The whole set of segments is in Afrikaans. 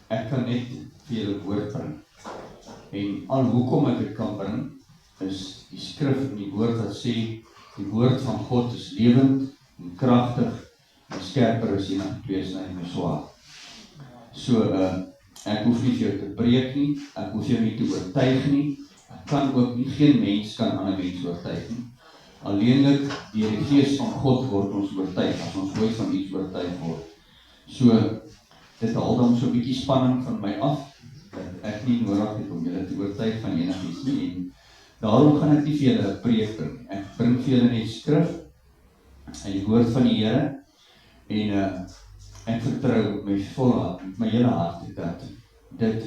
ek kan net vir julle woord bring. En al hoekom ek dit kan bring, is die skrif en die woord wat sê, die woord van God is lewend en kragtig en skerper as enige tweesnydende swaard. So, ek hoef nie vir jou te preek nie, ek hoef jou nie te oortuig nie, ek kan ook nie, geen mens kan ander mens oortuig nie. Alleenlik deur die Gees van God word ons oortuig, as ons ooit van iets oortuig word. So, dit haal dan so 'n bietjie spanning van my af, dat ek nie nodig het om julle te oortuig van enigiets nie, en daarom gaan ek nie vir julle 'n preek bring. Ek bring vir julle net skrif, en die woord van die Here, en ek vertrou met my volle hart, met my hele hart, dat dit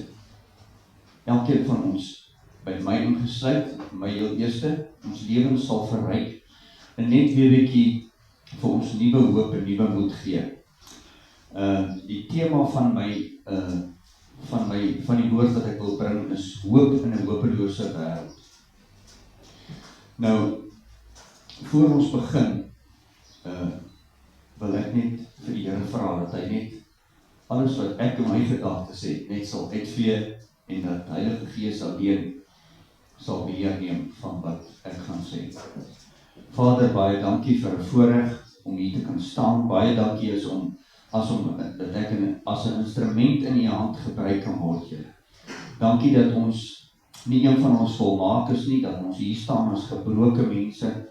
elkeen van ons, by my ingesluit, my heel eerste, ons lewens sal verryk, en net weer 'n bietjie vir ons nuwe hoop en nuwe moed gee. Die tema van die woord wat ek wil bring is hoop in 'n hopelose wêreld. Nou, voor ons begin, wil ek net vir die Here vra dat hy net alles wat ek in my gedagtes het, net sal uitvee en dat Heilige Gees alleen sal beheer neem van wat ek gaan sê. Vader, baie dankie vir 'n voorreg om hier te kan staan. Baie dankie dat ek as 'n instrument in u hand gebruik kan word, Here. Dankie dat ons nie een van ons volmaak is nie, dat ons hier staan as gebroke mense,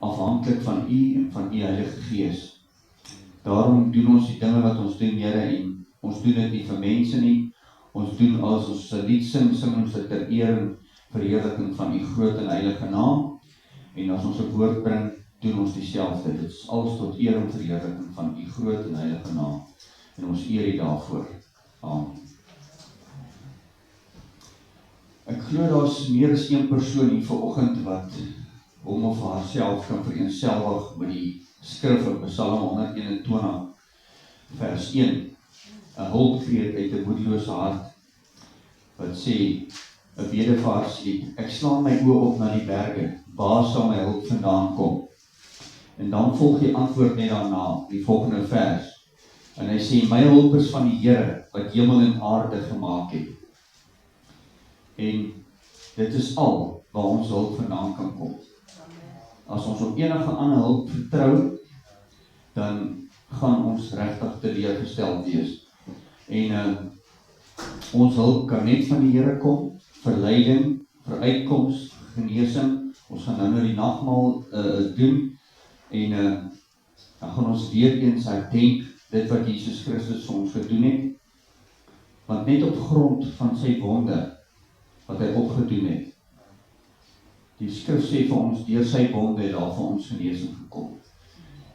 afhanklik van u en van u Heilige Gees. Daarom doen ons die dinge wat ons doen, Here, en ons doen dit nie vir mense nie. Ons doen as ons 'n lied sing ons dit ter eer en verheerliking van u groot en heilige naam. En as ons 'n woord bring, doen ons dieselfde. Dit is alles tot eer en verheerliking van u groot en heilige naam. En ons eer u daarvoor. Amen. Ek glo daar's meer as een persoon hier vanoggend wat hom of haarself kan vereenselwig met die skrif in Psalm 121 vers 1. 'n hulpkreet uit 'n moedelose hart wat sê, 'n bedevaarslied, ek slaan my oë op na die berge, waar sal my hulp vandaan kom? En dan volg die antwoord net daarna, die volgende vers. En hy sê, my hulp is van die Here, wat hemel en aarde gemaak het. En dit is al waar ons hulp vandaan kan kom. As ons op enige ander hulp vertrou, dan gaan ons regtig teleurgesteld wees. En ons hulp kan net van die Here kom, vir leiding, vir uitkoms, genesing. Ons gaan nou die nagmaal doen, en dan gaan ons weer eens herdenk dit wat Jesus Christus vir ons gedoen het, want net op grond van sy wonde wat hy opgedoen het, die skrif sê vir ons, deur sy wonde het daar vir ons genesing gekom,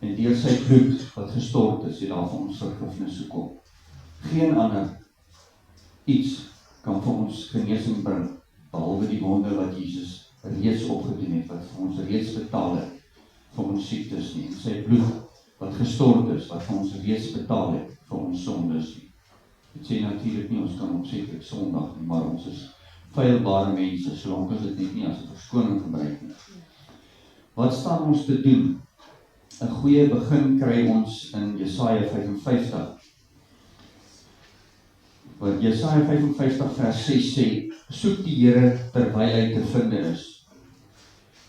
en deur sy bloed wat gestort is, het daar vir ons vergifnis gekom. Geen ander iets kan vir ons genesing bring, behalwe die wonde wat Jesus reeds opgedoen het, wat vir ons reeds betaal het, vir ons siektes nie, en sy bloed wat gestort is, wat vir ons reeds betaal het, vir ons sondes nie. Dit sê natuurlik nie, ons kan opsettlik sondig nie, maar ons is feilbare mense, solank ons dit nie as 'n verskoning gebruik nie. Wat staan ons te doen? 'n goeie begin kry ons in Jesaja 55. Want Jesaja 55 vers 6 sê, soek die Here terwyl hy te vind is.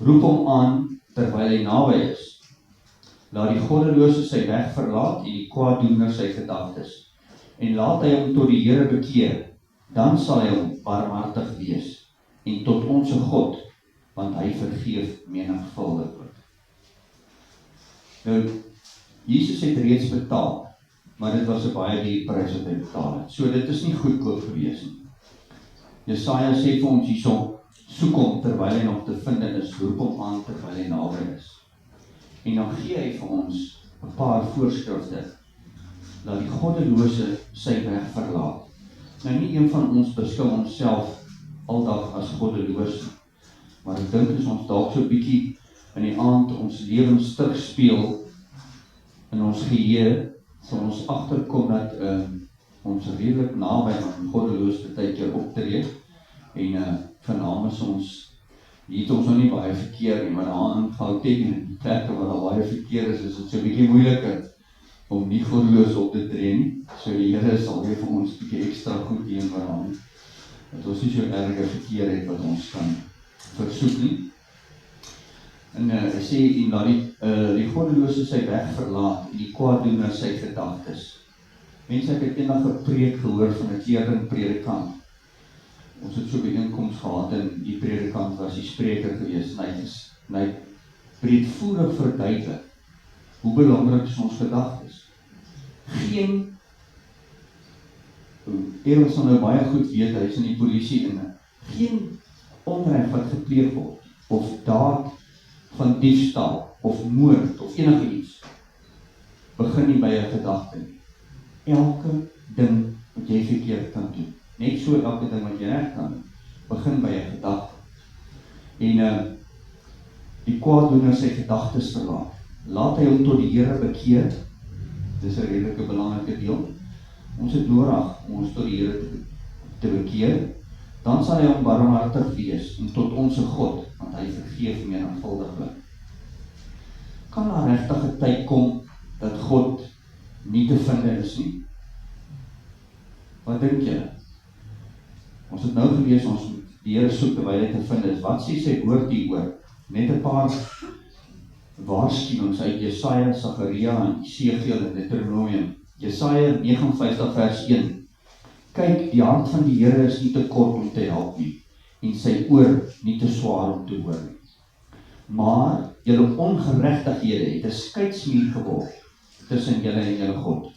Roep hom aan terwyl hy naby is. Laat die goddelose sy weg verlaat en die kwaaddoener sy gedagtes. En laat hy hom tot die Here bekeer, dan sal hy hom barmhartig wees. En tot onze God, want hy vergeef menigvuldig. Nou, Jesus het reeds betaal, maar dit was 'n baie duur prys wat hy betaal het. So dit is nie goedkoop gewees nie. Jesaja sê vir ons hierso, soek hom terwyl hy nog te vind is, roep hom aan terwyl hy naby is. En dan gee hy vir ons 'n paar voorskrifte, dat die goddelose sy weg verlaat. Nou nie een van ons beskou onsself aldag as goddeloos, maar ek dink as ons dalk so 'n bietjie in die aand ons lewens terugspeel in ons geheue, sal ons agterkom dat ons redelik naby aan goddeloos baie keer optree, en vernaam is ons, hier het ons nog nie baie verkeer nie, maar daar in Gauteng en plekke waar daar baie verkeer is dit so 'n bietjie moeiliker om nie goddeloos op te tree nie. So die Here sal weer vir ons 'n bietjie ekstra goed gee aan, dat ons nie so erge verkeer het wat ons kan versoek nie. En hy sê, en laat die goddelose sy weg verlaat, en die kwaaddoener sy gedagtes. Mense, ek het eendag 'n preek gehoor van 'n kleerling predikant. Ons het so 'n byeenkoms gehad, en die predikant was die spreker gewees, en hy breedvoerig verduidelik hoe belangrik is ons gedagtes. Aaron sal nou baie goed weet, hy is in die polisie, en geen onreg wat gepleeg word, of daad van diefstal, of moord, of enige iets, begin nie by 'n gedagte nie. Elke ding wat jy verkeerd kan doen, net so elke ding wat jy reg kan doen, begin by 'n gedagte. En die kwaaddoener sy gedagtes verlaat. Laat hy hom tot die Here bekeer. Dis 'n redelike belangrike deel. Ons het nodig om ons tot die Here te bekeer. Dan sal hy hom barmhartig wees en tot ons God, want hy vergeef menigvuldiglik. Kan daar regtig 'n tyd kom dat God nie te vind is nie? Wat dink jy? Ons het nou gelees, ons moet die Here soek terwyl hy te vind is. Wat sê sy woord hieroor? Net 'n paar waarskuwings uit Jesaja, Sagaria en Esegiel en Deuteronomium. Jesaja 59 vers 1. Kyk, die hand van die Here is nie te kort om te help nie, en sy oor nie te swaar om te hoor nie. Maar julle ongeregtighede het 'n skeidsmuur geword tussen julle en julle God.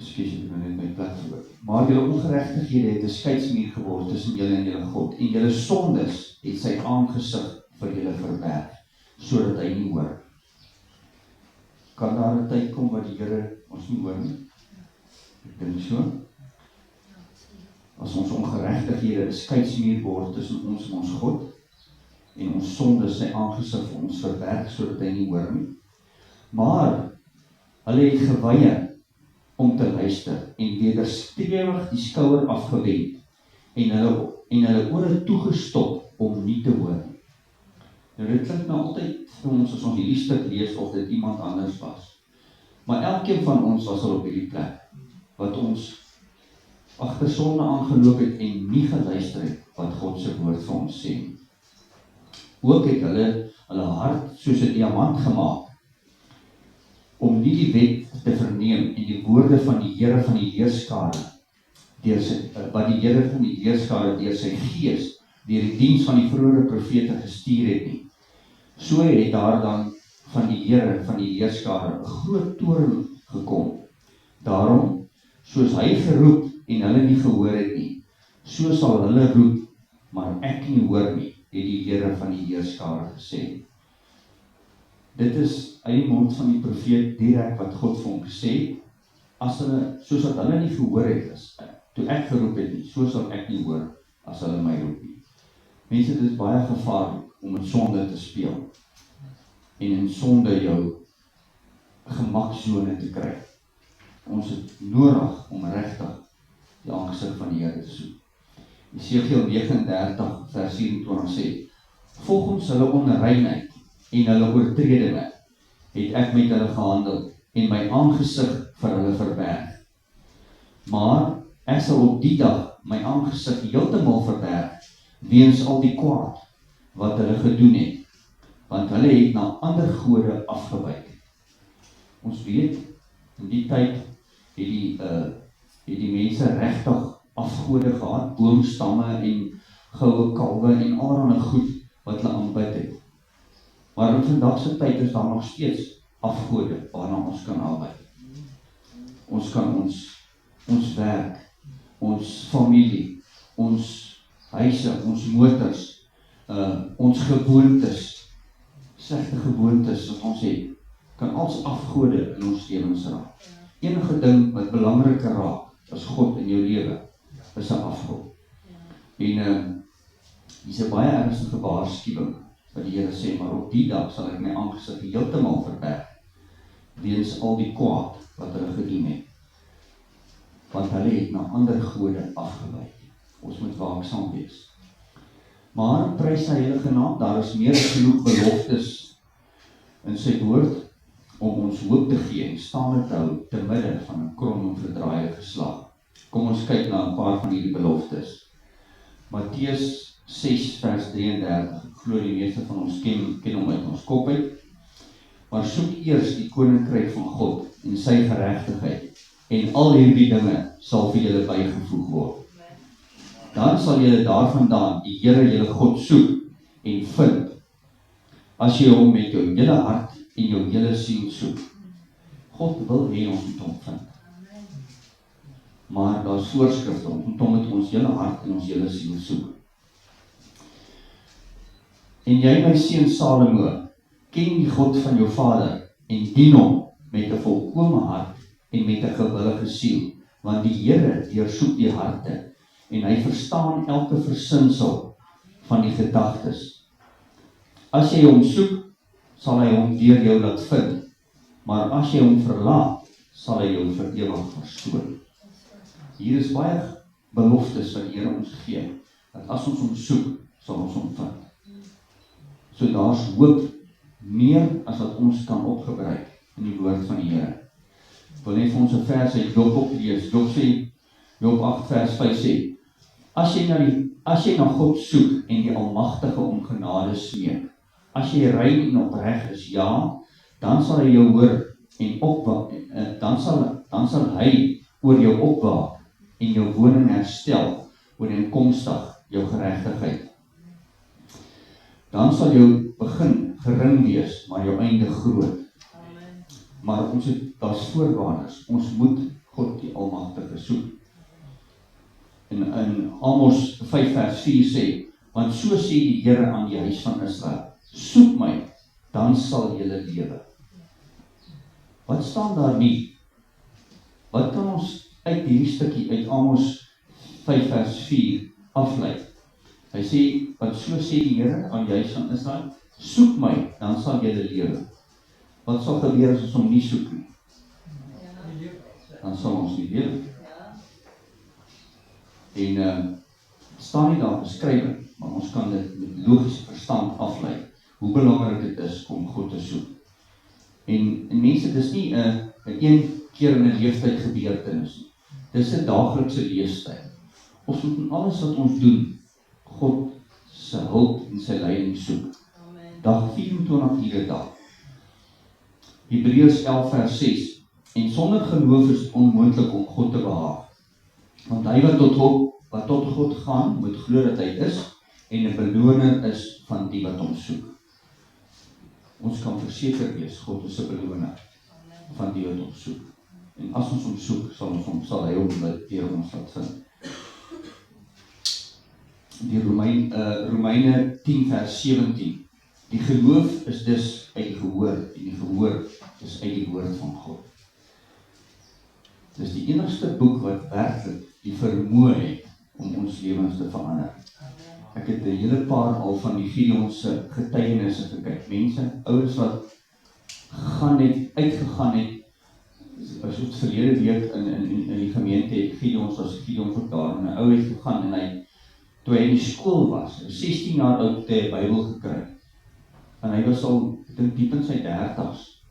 Ekskuus, ek het net my plek verloor. Maar julle ongeregtighede het 'n skeidsmuur geword tussen julle en julle God, en julle sondes het sy aangesig vir julle verberg, sodat hy nie hoor. Kan daar 'n tyd kom wat die Here ons nie hoor nie? Ek dink so. As ons ongeregtighede 'n skeidsmuur word tussen ons en ons God, en ons sondes sy aangesig vir ons verberg, sodat hy nie hoor nie. Maar hulle het geweier om te luister, en wederstrewig die skouer afgewend, en hulle ore toegestop om nie te hoor nie. Nou dit klink nou altyd vir ons as ons hierdie stuk lees of dit iemand anders was. Maar elkeen van ons was al op hierdie plek, wat ons agter sonde aangeloop het en nie geluister het wat God se woord vir ons sê. Ook het hulle hart soos 'n diamant gemaak, om nie die wet te verneem en die woorde van die Here van die Heerskare, wat die Here van die Heerskare deur sy gees, deur die diens van die vroeëre profete gestuur het nie. So het daar dan van die Here van die Heerskare 'n groot toorn gekom. Daarom, soos hy geroep en hulle nie gehoor het nie, so sal hulle roep, maar ek nie hoor nie, het die Here van die Heerskare gesê. Dit is uit die mond van die profeet direk wat God vir hom gesê, as hulle, soos dat hulle nie gehoor het is, toe ek geroep het nie, so sal ek nie hoor, as hulle my roep nie. Mense, dit is baie gevaarlik om in sonde te speel, en in sonde jou gemaksone te kry. Ons het nodig om regtig die aangesig van die Here te soek. Esegiel 39 vers 24 sê, volgens hulle onreinheid en hulle oortredinge het ek met hulle gehandel en my aangesig vir hulle verberg. Maar ek sal op die dag my aangesig heeltemal verberg weens al die kwaad wat hulle gedoen het, want hulle het na ander gode afgewyk. Ons weet, in die tyd het die mense regtig afgode gehad, boomstamme en goue kalwe en allerlei goed wat hulle aanbid het. Maar in vandag se tyd is daar nog steeds afgode waarna ons kan aanbid. Ons kan ons werk, ons familie, ons huise, ons motors, ons gewoontes, slegte gewoontes wat ons het, kan als afgode in ons lewens raak. Enige ding wat belangriker raak as God in jou lewe, is 'n afgod. En dis 'n baie ernstige waarskuwing wat die Here sê, maar op die dag sal ek my aangesig heeltemal verberg, weens al die kwaad wat hulle gedoen het. Want hulle het na ander gode afgewyk. Ons moet waaksaam wees. Maar prys sy heilige naam, daar is meer as genoeg beloftes in sy woord om ons hoop te gee en staande te hou te midde van 'n krom en verdraaide geslag. Kom ons kyk na 'n paar van hierdie beloftes. Matteus 6 vers 33, ek glo die meeste van ons ken hom uit ons kop uit. Maar soek eers die koninkryk van God en sy geregtigheid, en al hierdie dinge sal vir julle bygevoeg word. Dan sal julle daarvandaan die Here julle God soek en vind, as jy hom met jou hele hart en jou hele siel soek. God wil hê ons moet hom vind. Maar daar is voorskrifte om hom met ons hele hart en ons hele siel soek. En jy, my seun Salomo, ken die God van jou vader en dien hom met 'n volkome hart en met 'n gewillige siel, want die Here deursoek die harte en hy verstaan elke versinsel van die gedagtes. As jy hom soek, sal hy hom deur jou laat vind, maar as jy hom verlaat, sal hy jou vir ewig verstoot. Hier is baie beloftes wat die Here ons gee, dat as ons hom soek, sal ons hom vind. So daar's hoop meer as wat ons kan opgebruik in die woord van die Here. Ek wil net vir ons 'n vers uit Job oplees. Job 8 vers 5 sê, as jy na God soek en die Almagtige om genade smeek, as jy rein en opreg is, ja, dan sal hy jou hoor en opwaak, dan sal hy oor jou opwaak en jou woning herstel, ooreenkomstig jou geregtigheid. Dan sal jou begin gering wees, maar jou einde groot. Maar daar's voorwaardes. Ons moet God die Almagtige soek. In Amos 5 vers 4 sê, want so sê die Here aan die huis van Israel, soek my, dan sal julle lewe. Wat staan daar nie? Wat kan ons uit hierdie stukkie uit Amos 5 vers 4 aflei? Hy sê, want so sê die Here aan die huis van Israel, soek my, dan sal julle lewe. Wat sal gebeur as ons hom nie soek nie? Dan sal ons nie lewe. En staan nie daar beskrywe, maar ons kan dit met logiese verstand aflei, hoe belangrik dit is om God te soek. En mense, dis nie 'n een keer in 'n leeftyd gebeurtenis nie. Dis 'n daaglikse leefstyl. Ons moet in alles wat ons doen, God se hulp en sy leiding soek. Dag 24 ure dag. Hebreërs 11 vers 6. En sonder geloof is het onmoontlik om God te behaag. Want hy wat tot God gaan, moet glo dat hy is, en 'n beloner is van die wat hom soek. Ons kan verseker wees, God is 'n beloner van die wat hom soek. En as ons hom soek, sal hy hom deur ons laat vind. Die Romeine 10 vers 17. Die geloof is dus uit die gehoor, en die gehoor is uit die woord van God. Dis die enigste boek wat werklik die vermoë het om ons lewens te verander. Ek het 'n hele paar al van die Gideon se getuienisse gekyk. Mense, ouers wat uitgegaan het, as het verlede week in die gemeente het Gideon verklaar, en 'n ou het gegaan en toe hy in die skool was, 16 jaar oud, het hy 'n Bybel gekry. En hy was al, ek dink diep in sy 30's,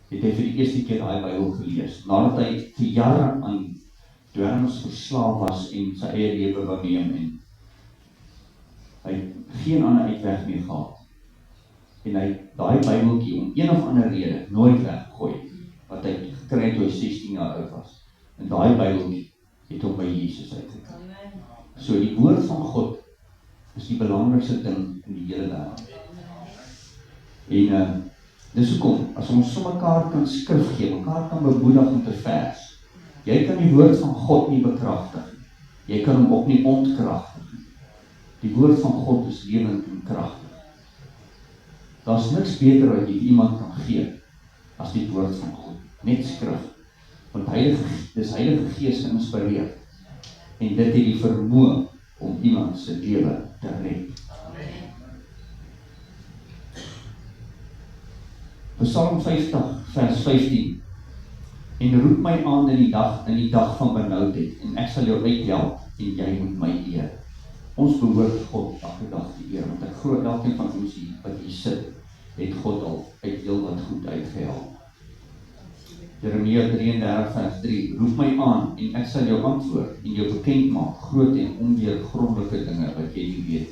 het hy vir die eerste keer daai Bybel gelees, nadat hy vir jare aan dwelms verslaaf was en sy eie lewe wou neem, en hy het geen ander uitweg meer gehad. En hy daai Bybeltjie om een of ander rede nooit weggegooi, wat hy gekry het toe hy 16 jaar oud was. En daai Bybeltjie het hom by Jesus uitgekom. So die woord van God is die belangrikste ding in die hele wêreld. En dis hoekom, as ons so mekaar kan skrif gee, mekaar kan bemoedig met 'n vers, jy kan die woord van God nie bekragtig nie. Jy kan hom ook nie ontkragtig nie. Die woord van God is lewend en kragtig. Daar's niks beter wat jy iemand kan gee as die woord van God, net skrif. Want dis Heilige Gees geïnspireer. En dit het die vermoë om iemand se lewe te red. Psalm 50 vers 15. En roep my aan in die dag van benoudheid, en ek sal jou uithelp, en jy moet my eer. Ons behoort God elke dag te eer, want ek glo elkeen van ons hier, wat hier sit, het God al uit heel wat goed uitgehaal. Jeremia 33 vers 3, roep my aan en ek sal jou antwoord en jou bekend maak, groot en ondeurgrondelike dinge wat jy nie weet.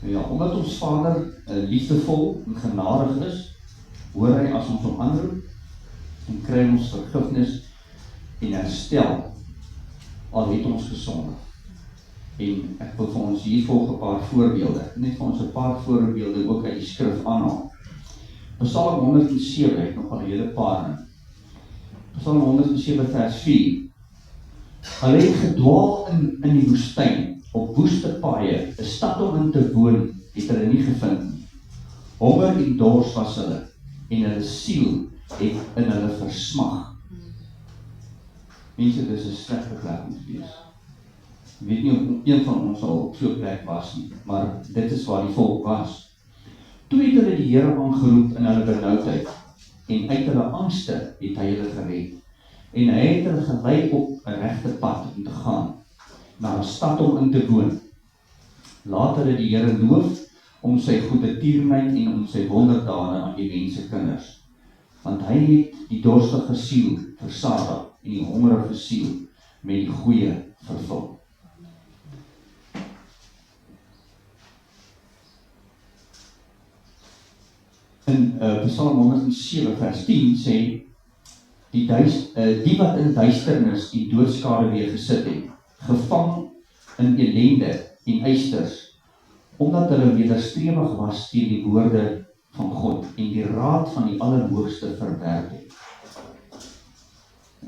Ja, omdat ons Vader liefdevol en genadig is, hoor hy as ons hom aanroep en kry ons vergifnis en herstel, al het ons gesondig. En ek wil vir ons hier volg 'n paar voorbeelde, net vir ons 'n paar voorbeelde ook uit die skrif aanhaal. Psalm 107 het nog al 'n hele paar in. Psalm 107 vers 4. Hulle het gedwaal in die woestyn, op woeste paaie, 'n stad om in te woon, het hulle nie gevind nie. Honger en dors was hulle, en hulle siel het in hulle versmag. Mense, dis 'n slegte plek om te wees. Ek weet nie of een van ons al op so 'n plek was nie, maar dit is waar die volk was. Toe het hulle die Here aangeroep in hulle benoudheid, en uit hulle angste het hy hulle gered. En hy het hulle gelei op 'n regte pad om te gaan, na 'n stad om in te woon. Laat hulle die Here loof om sy goedertierenheid en om sy wonderdade aan die mense kinders. Want hy het die dorstige siel versadig en die hongerige siel met die goeie vervul. In Psalm 107 vers 10 sê, die wat in duisternis en doodskade weer gesit het, gevang in elende en eisters, omdat hulle wederstrewig was teen die woorde van God en die raad van die Allerhoogste verwerp het.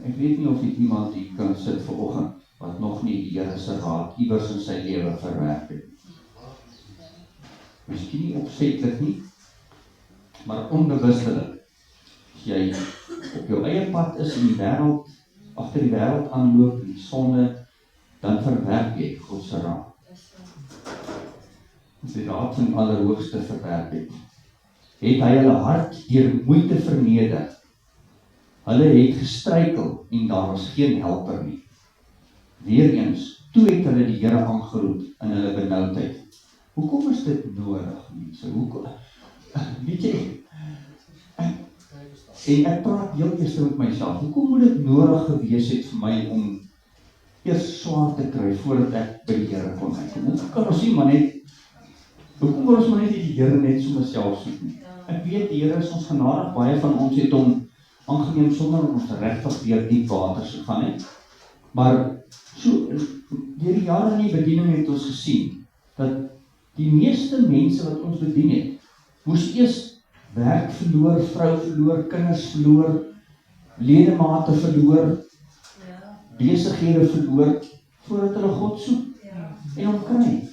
Ek weet nie of iemand hier kan sit vanoggend wat nog nie die Here se raad iewers in sy lewe verwerp het. Miskien nie opsetlik nie, maar onbewustelik. As jy op jou eie pad is in die wêreld, agter die wêreld aanloop en die sonde, dan verwerp jy God se raad. Die raad van die Allerhoogste verwerp het. Het hy hulle hart deur moeite verneder. Hulle het gestruikel en daar was geen helper nie. Weereens, toe het hulle die Here aangeroep in hulle benoudheid. Hoekom is dit nodig, mense? Hoekom? Weet jy, en ek praat heel eers met myself, hoekom moet dit nodig gewees het vir my om eers swaar te kry voordat ek by die Here kon uitkom? Hoekom kan ons nie maar net die Here net so myself soek nie? Ek weet die Here is ons genadig, baie van ons het hom aangeneem sonder om ons regtig deur diep waters te gaan het. Maar so deur die jare in die bediening het ons gesien dat die meeste mense wat ons bedien het, moes eers werk verloor, vrou verloor, kinders verloor, ledemate verloor, besighede verloor, voordat hulle God soek en hom kry.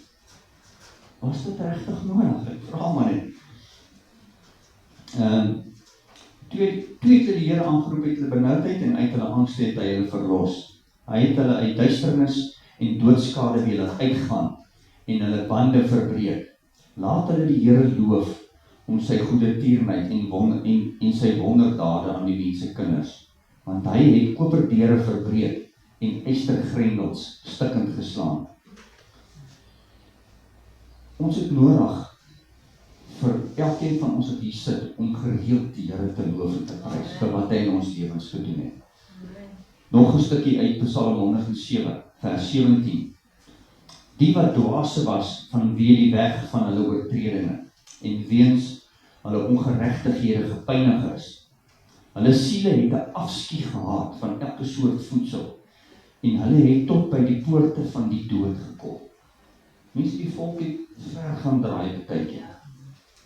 Was dit regtig nodig? Ek vra maar net. Toe het die Here aangeroep uit hulle benoudheid en uit hulle angs het hy hulle verlos. Hy het hulle uit duisternis en doodskade weer laat uitgaan en hulle bande verbreek. Laat hulle die Here loof om sy goedertierenheid en sy wonderdade aan die mense kinders. Want hy het koperdeure verbreek en ystergrendels stikkend geslaan. Ons het nodig vir elkeen van ons wat hier sit om gereeld die Here te loof en te prys vir wat hy in ons lewens gedoen het. Nog 'n stukkie uit Psalm 107 vers 17. Die wat dwaase was vanweë die weg van hulle oortredinge en weens hulle ongeregtighede gepynig is. Hulle siele het 'n afskie gehad van elke soort voedsel en hulle het tot by die poorte van die dood gekom. Mense, die volk het ver gaan draai partykeer.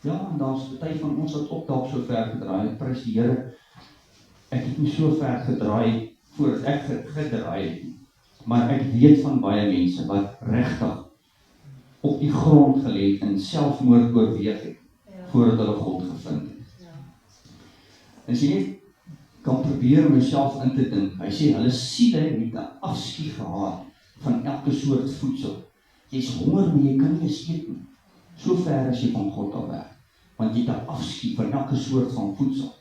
Ja, en daar's party van ons wat ook dalk so ver gedraai het. Prys die Here. Ek het nie so ver gedraai voordat ek gedraai het nie. Maar ek weet van baie mense wat regtig op die grond gelê het en selfmoord oorweeg het voordat hulle God gevind het. En sien jy, kan probeer om myself in te dink. Hy sê hulle siele het 'n afskie gehad van elke soort voedsel. Jy's honger, maar jy kan nie eens eet nie. So ver as jy van God af weg. Want jy het 'n afskie van elke soort van voedsel.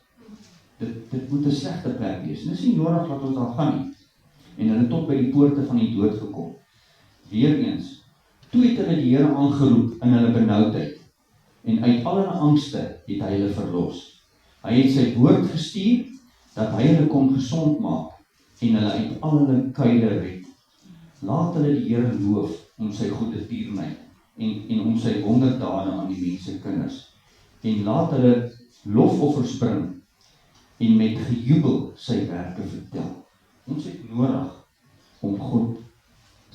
Dit moet 'n slegte plek wees. En dit is nie nodig dat ons daar gaan nie. En hulle tot by die poorte van die dood gekom. Weereens, Toe het hulle die Here aangeroep in hulle benoudheid, en uit al hulle angste het hy hulle verlos. Hy het sy woord gestuur, dat hy hulle kon gesond maak, en hulle uit al hulle kuile red. Laat hulle die Here loof om sy goeie tierenheid, en om sy wonderdade aan die mense kinders. En laat hulle lofoffers bring, en met gejubel sy werke vertel. Ons het nodig om God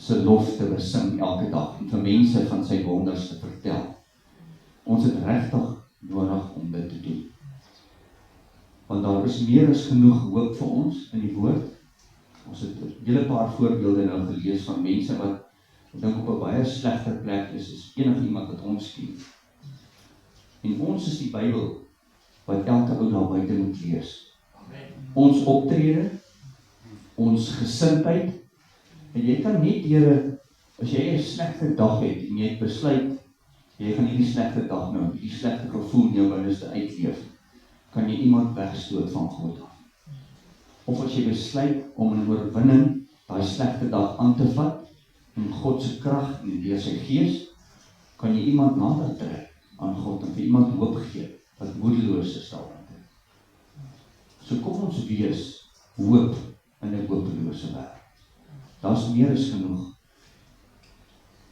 sy lof te besing elke dag, en vir mense van sy wonders te vertel. Ons het regtig nodig om dit te doen. Want daar is meer as genoeg hoop vir ons in die woord. Ons het 'n hele paar voorbeelde nou gelees van mense wat, ek dink, op 'n baie slegter plek is as enige iemand wat ons ken. En ons is die Bybel wat elke ou daar buite moet lees. Ons optrede, ons gesindheid, en jy kan net deur, as jy 'n slegte dag het, en jy het besluit, jy gaan hierdie slegte dag nou, die slegte gevoel in jou binneste uitleef, kan jy iemand wegstoot van God af. Of as jy besluit om in oorwinning daai slegte dag aan te vat, in God se krag en deur sy gees, kan jy iemand nader trek aan God, en vir iemand hoop gee, wat moedeloos is daarin. So kom ons wees hoop in 'n hopelose wêreld. Daar's meer as genoeg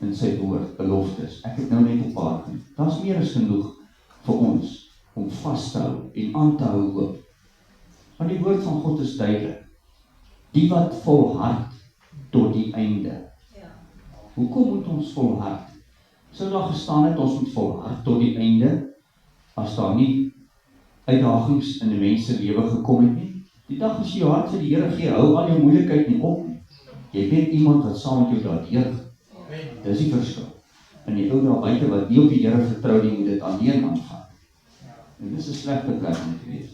in sy woord, beloftes. Ek het nou net 'n paar genoem. Daar's meer as genoeg vir ons om vas te hou en aan te hou hoop. Want die woord van God is duidelik. Die wat volhard tot die einde. Hoekom moet ons volhard? Sou daar gestaan het ons moet volhard tot die einde, as daar nie uitdagings in 'n mens se lewe gekom het nie? Die dag as jy jou hart vir die Here gee, hou al jou moeilikheid nie op nie. Jy weet iemand wat saam met jou daardeur. Dis die verskil. En die ou daar buite wat nie op die Here vertrou nie, moet dit alleen aangaan. En dis 'n slegte plek om te wees.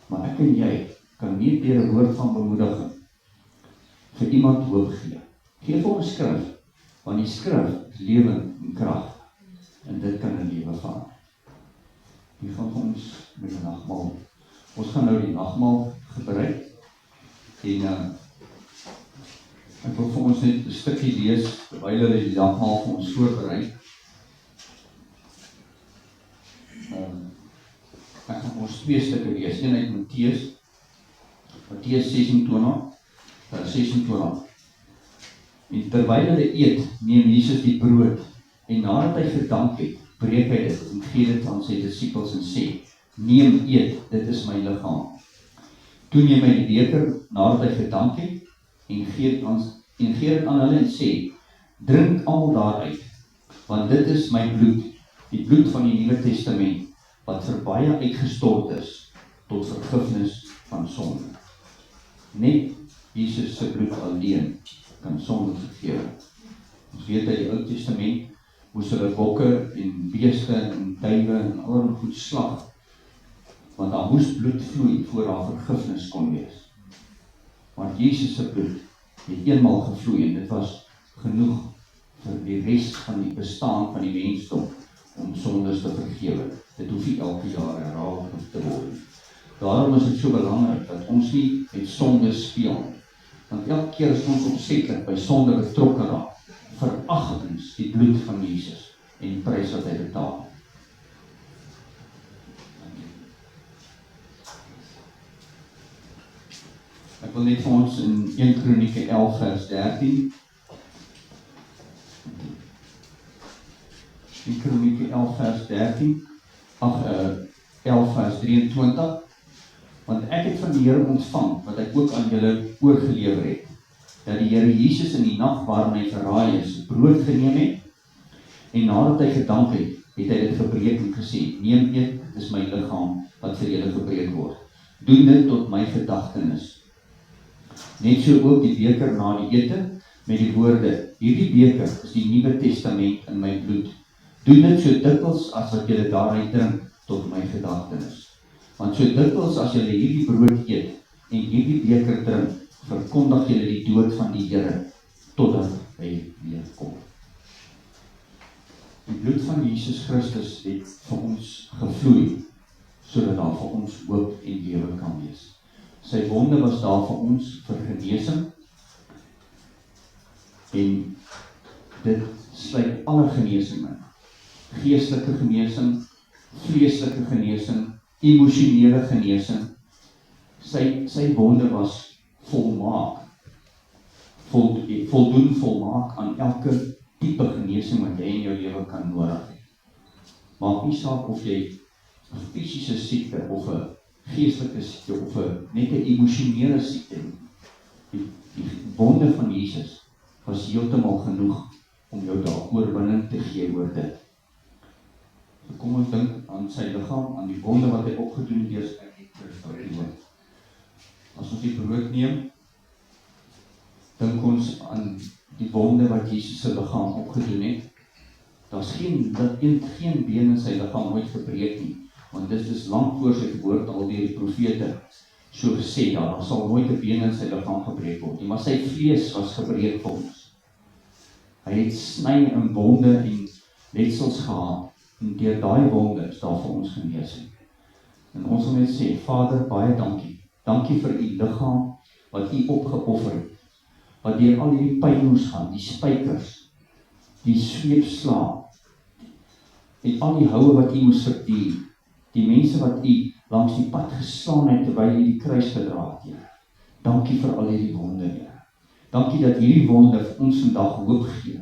Maar ek en jy kan nie deur 'n woord van bemoediging vir iemand hoop gee. Geef hom 'n skrif, want die skrif is lewend en krag. En dit kan 'n lewe verander. Die van ons met die nagmaal. Ons gaan nou die nagmaal gebruik. En ek wil vir ons net 'n stukkie lees, terwyl hulle die nagmaal vir ons voorberei. Ek gaan ons 2 stukke lees, een uit Matteus 26. En terwyl hulle eet, neem Jesus die brood, en nadat hy gedank het, breek hy dit en gee dit aan sy disippels en sê, neem, eet, dit is my liggaam. Toe neem hy die beker, nadat hy gedank het, en gee dit aan hulle en sê, drink almal daaruit, want dit is my bloed, die bloed van die Nuwe Testament, wat vir baie uitgestort is, tot vergifnis van sonde. Net Jesus se bloed alleen kan sonde vergewe. Ons weet uit die Ou Testament, moes hulle bokke en beeste en duwe en allerlei goed slag, want daar moes bloed vloei voor daar vergifnis kon wees. Want Jesus se bloed het eenmaal gevloei en dit was genoeg vir die res van die bestaan van die mensdom om sondes te vergewe. Dit hoef nie elke jaar herhaal te word. Daarom is dit so belangrik dat ons nie met sonde speel. Want elke keer as ons opsetlik by sonde betrokke raak, verag ons die bloed van Jesus en die prys wat hy betaal. Ek wil net vir ons in 1 Kronieke 11 vers 13. 1 Kronieke 11 vers 13. 11 vers 23. Want ek het van die Here ontvang, wat ek ook aan julle oorgelewer het, dat die Here Jesus in die nag waarin hy verraai is, brood geneem het, en nadat hy gedank het, het hy dit gebreek en gesê, neem, eet, dit is my liggaam wat vir julle gebreek word. Doen dit tot my gedagtenis. Net so ook die beker na die ete, met die woorde, hierdie beker is die Nuwe Testament in my bloed. Doen dit so dikwels as wat julle daaruit drink, tot my gedagtenis. Want so dikwels as julle hierdie brood eet, en hierdie beker drink, verkondig julle die dood van die Here, totdat hy weer kom. Die bloed van Jesus Christus het vir ons gevloei, sodat daar vir ons hoop en lewe kan wees. Sy wonde was daar vir ons vir genesing, en dit sluit alle genesing in. Geestelike genesing, vleeslike genesing, emosionele genesing. Sy wonde was volmaak, voldoen volmaak aan elke tipe genesing wat jy in jou lewe kan nodig hê. Maak nie saak of jy 'n fisiese siekte of 'n geestelike siekte of net 'n emosionele siekte het. Die wonde van Jesus was heeltemal genoeg om jou daar oorwinning te gee oor dit. So kom ons dink aan sy liggaam, aan die wonde wat hy opgedoen het deur sy Christus. As ons die brood neem, dink ons aan die wonde wat Jesus se liggaam opgedoen het. Daar's geen been in sy liggaam ooit gebreek nie, want dit is lank voor sy geboorte al deur die profete so gesê, daar sal nooit 'n been in sy liggaam gebreek word nie, maar sy vlees was gebreek vir ons. Hy het sny en wonde en letsels gehad, en deur daai wonde is daar vir ons genesing. En ons wil net sê, Vader, baie dankie. Dankie vir u liggaam wat u opgeoffer het, wat deur al hierdie pyn moes gaan, die spykers, die sweepslae, en al die houe wat u moes verduur, die mense wat u langs die pad geslaan het terwyl u die kruis gedra het, Here. Dankie vir al hierdie wonde, Here. Dankie dat hierdie wonde vir ons vandag hoop gee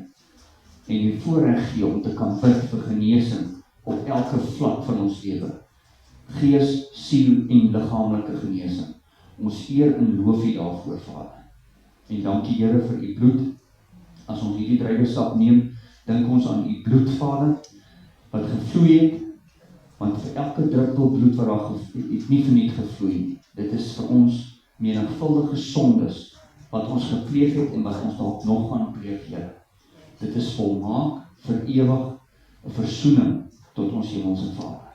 en die voorreg gee om te kan bid vir genesing op elke vlak van ons lewe. Gees, siel en liggaamlike genesing. Ons eer en loof u daarvoor, Vader. En dankie, Here, vir u bloed. As ons hierdie druiwesap neem, dink ons aan u bloed, Vader, wat gevloei het, want vir elke druppel bloed wat daar het nie verniet gevloei nie. Dit is vir ons menigvuldige sondes wat ons gepleeg het en wat ons dalk nog gaan pleeg, Here. Dit is volmaak, vir ewig, 'n versoening tot ons hemelse Vader.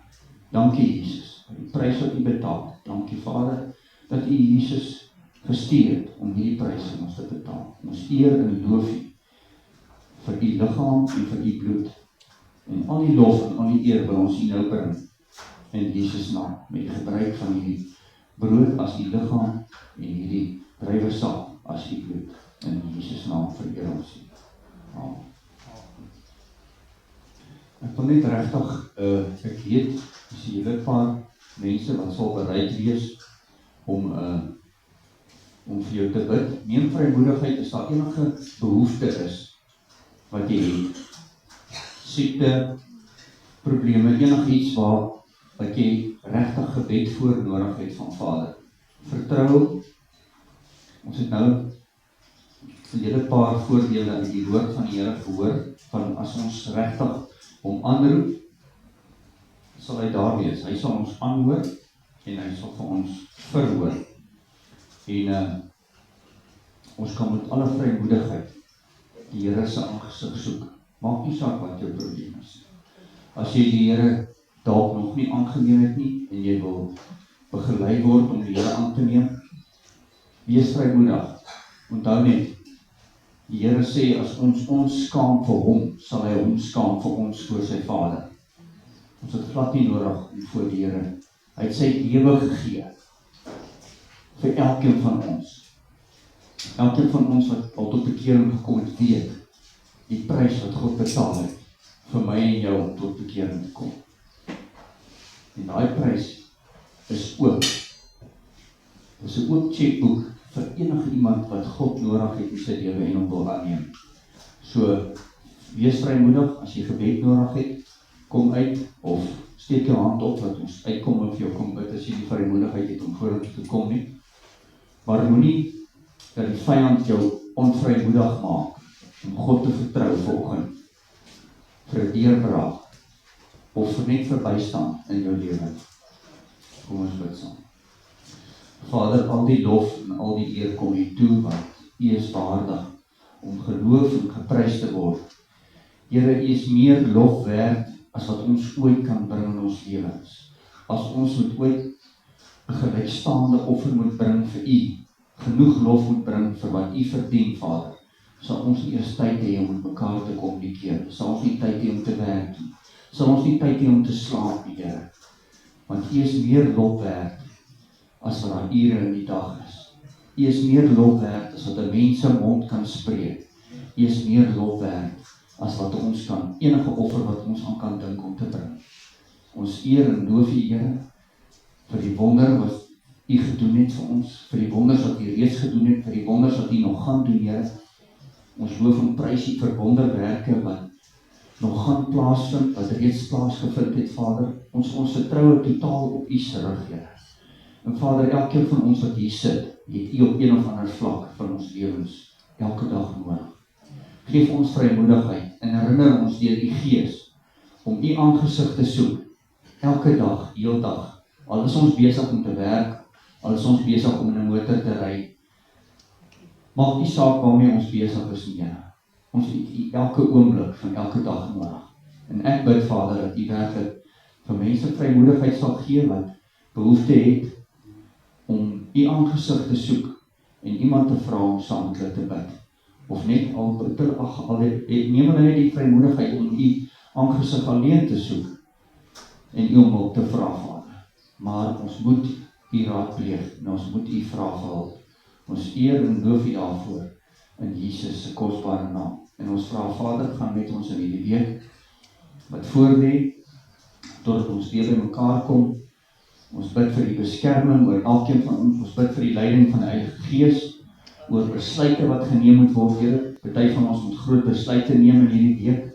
Dankie, Jesus, vir die prys wat u betaal het. Dankie, Vader, dat u Jesus gestuur het om hierdie prys vir ons te betaal. Ons eer en loof u vir u liggaam en vir u bloed. En al die lof en al die eer wil ons u nou bring in Jesus naam, met gebruik van hierdie brood as u liggaam en hierdie druiwesap as u bloed. In Jesus naam vereer ons u. Amen. Ek wil net regtig, ek weet, is hier 'n paar mense wat sal bereid wees om vir jou te bid. Neem vrymoedigheid as daar enige behoefte is wat jy het. Siekte, probleme, enigiets wat jy regtig gebed voor nodig het van Vader. Vertrou, ons het nou 'n hele paar voordele uit die woord van die Here gehoor, van as ons regtig hom aanroep, sal hy daar wees. Hy sal ons aanhoor en hy sal vir ons verhoor. En ons kan met alle vrymoedigheid die Here se aangesig soek. Maak nie saak wat jou probleem is. As jy die Here dalk nog nie aangeneem het nie en jy wil begelei word om die Here aan te neem, wees vrymoedig. Onthou net, die Here sê as ons skaam vir hom, sal hy ons skaam vir ons voor sy Vader. Ons het glad nie nodig om voor die Here. Hy het sy lewe gegee vir elkeen van ons. Elkeen van ons wat al tot bekering gekom het, weet die prys wat God betaal het vir my en jou om tot bekering te kom. En daai prys is oop. Dit is 'n oop chequeboek vir enige iemand wat God nodig het in sy lewe en hom wil aanneem. So, wees vrymoedig, as jy gebed nodig het, kom uit, of steek jou hand op, dat ons uitkom of jou kom bid, as jy die vrymoedigheid het om vorentoe te kom nie. Maar moenie dat die vyand jou onvrymoedig maak, om God te vertrou vanoggend, vir 'n deurbraak, of vir net verbystand in jou lewe. Kom ons bid saam. Vader, al die lof en al die eer kom u toe, want u is waardig om geloof en geprys te word. Here, u is meer lof werd as wat ons ooit kan bring in ons lewens. As ons moet ooit 'n gelykstaande offer moet bring vir u, genoeg lof moet bring vir wat u verdien, Vader, sal ons nie eers tyd hê om met mekaar te kommunikeer, sal ons nie tyd hê om te werk nie, sal ons nie tyd hê om te slaap nie, Here, want u is meer lof werd as wat daar ure in die dag is. U is meer lof werd as wat 'n mens se mond kan spreek. U is meer lof werd as wat ons kan, enige offer wat ons aan kan dink om te bring. Ons eer en loof U, Here, vir die wonder wat U gedoen het vir ons, vir die wonders wat U reeds gedoen het, vir die wonders wat U nog gaan doen, Here. Ons loof en prys U vir wonderwerke wat nog gaan plaasvind, wat reeds plaasgevind het, Vader. Ons vertroue totaal op U se rug, Here. En Vader, elkeen van ons wat hier sit, het U op een of ander vlak van ons lewens elke dag nodig. Geef ons vrymoedigheid en herinner ons deur U Gees om U aangesig te soek, elke dag, heeldag. Al is ons besig om te werk, al is ons besig om in 'n motor te ry, maak nie saak waarmee ons besig is nie, Here. Ons het U elke oomblik van elke dag nodig. En ek bid, Vader, dat U werklik vir mense vrymoedigheid sal gee wat behoefte het om U aangesig te soek en iemand te vra om saam met hulle te bid. Of net neem hulle net die vrymoedigheid om U aangesig alleen te soek en U om hulp te vra, Vader. Maar ons moet U raadpleeg en ons moet U vra vir hulp. Ons eer en loof U daarvoor in Jesus se kosbare naam. En ons vra, Vader, gaan met ons in hierdie week wat voorlê, totdat ons weer by mekaar kom. Ons bid vir die beskerming oor elkeen van ons bid vir die leiding van die Heilige Gees, oor besluite wat geneem moet word, Here. Party van ons moet groot besluite neem in hierdie week.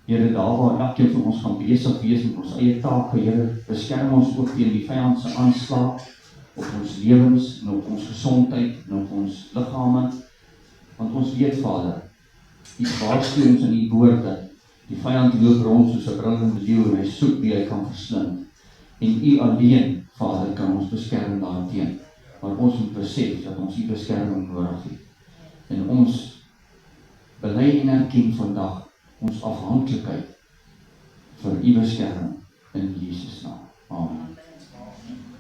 Here, daar waar elkeen van ons gaan besig wees met ons eie take, Here, beskerm ons ook teen die vyand se aanslag op ons lewens en op ons gesondheid en op ons liggame. Want ons weet, Vader, U waarsku ons in U woorde. Die vyand loop rond soos 'n brullende leeu en hy soek wie hy kan verslind. En U alleen, Vader, kan ons beskerm daarteen. Maar ons moet besef dat ons U beskerming nodig het. En ons bely en erken vandag ons afhanklikheid vir U beskerming in Jesus naam. Amen.